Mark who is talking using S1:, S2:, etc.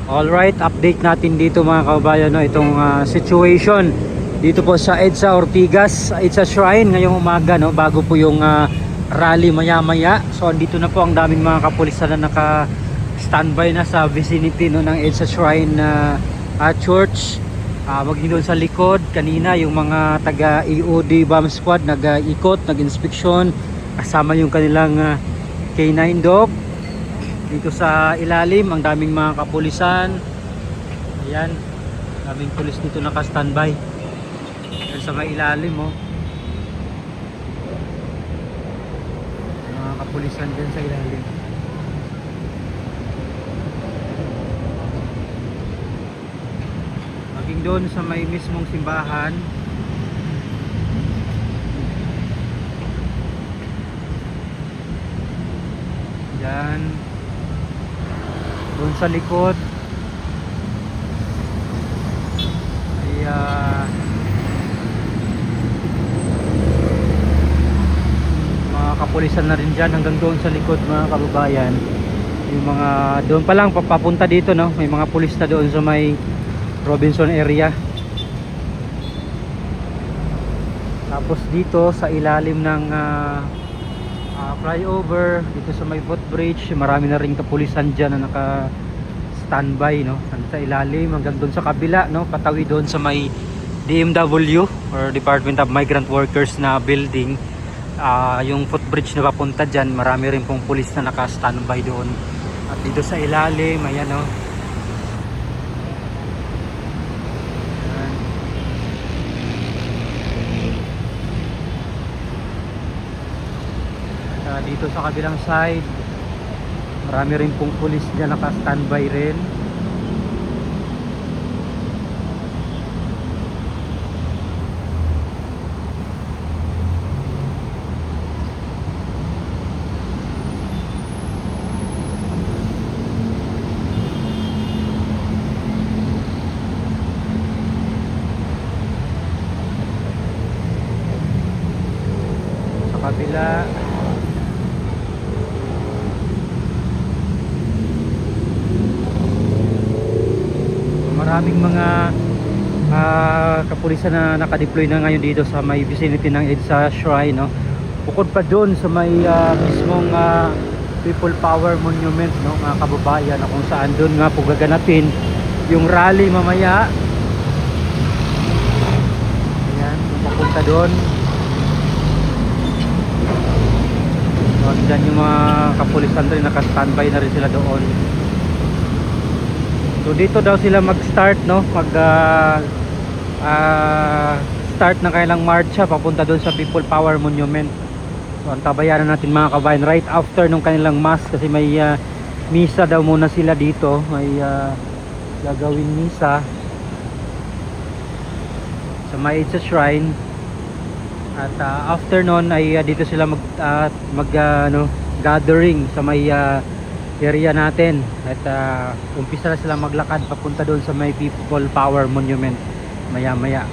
S1: Alright, update natin dito mga kababayan, no, itong situation dito po sa EDSA Ortigas, EDSA Shrine ngayong umaga, no, bago po yung rally maya maya. So andito na po ang daming mga kapulisan na naka standby na sa vicinity, no, ng EDSA Shrine Church. Maging doon sa likod kanina yung mga taga EOD bomb squad nag-ikot, nag-inspeksyon kasama yung kanilang K9 dog. Dito sa ilalim ang daming mga kapulisan. Ayan, daming pulis dito naka-standby. Ayan sa may ilalim, oh. Mga kapulisan dyan sa ilalim. Maging doon sa may mismong simbahan. Yan. Doon sa likod ay mga kapulisan na rin dyan hanggang doon sa likod mga kababayan. Yung mga doon pa lang papunta dito, no, may mga pulis na doon sa may Robinson area. Tapos dito sa ilalim ng flyover dito sa may footbridge, marami na ring kapulisan dyan na naka standby, no, sa ilalim hanggang doon sa kabila, no, patawi doon sa may DMW or Department of Migrant Workers na building. Yung footbridge na papunta dyan, marami rin pong pulis na naka standby doon. At dito sa ilalim, ayan, no, dito sa kabilang side marami rin pong pulis dyan naka-standby rin. Sa kabila maraming mga kapulisan na nakadeploy na ngayon dito sa may vicinity ng EDSA Shrine, no. Bukod pa doon sa may mismong People Power Monument, no, mga kababayan, na kung saan doon nga po gaganapin yung rally mamaya. Ayan, papunta doon. So, dyan yung mga kapulisan rin, naka-standby na rin sila doon. So dito daw sila mag-start, no, start ng kailang marcha papunta doon sa People Power Monument. So antabayan natin mga kabayan right after nung kanilang mass, kasi may misa daw muna sila dito, may gagawin misa sa may EDSA Shrine. At after nun ay dito sila gathering sa may area natin. At umpisa na sila maglakad papunta doon sa may People Power Monument maya maya.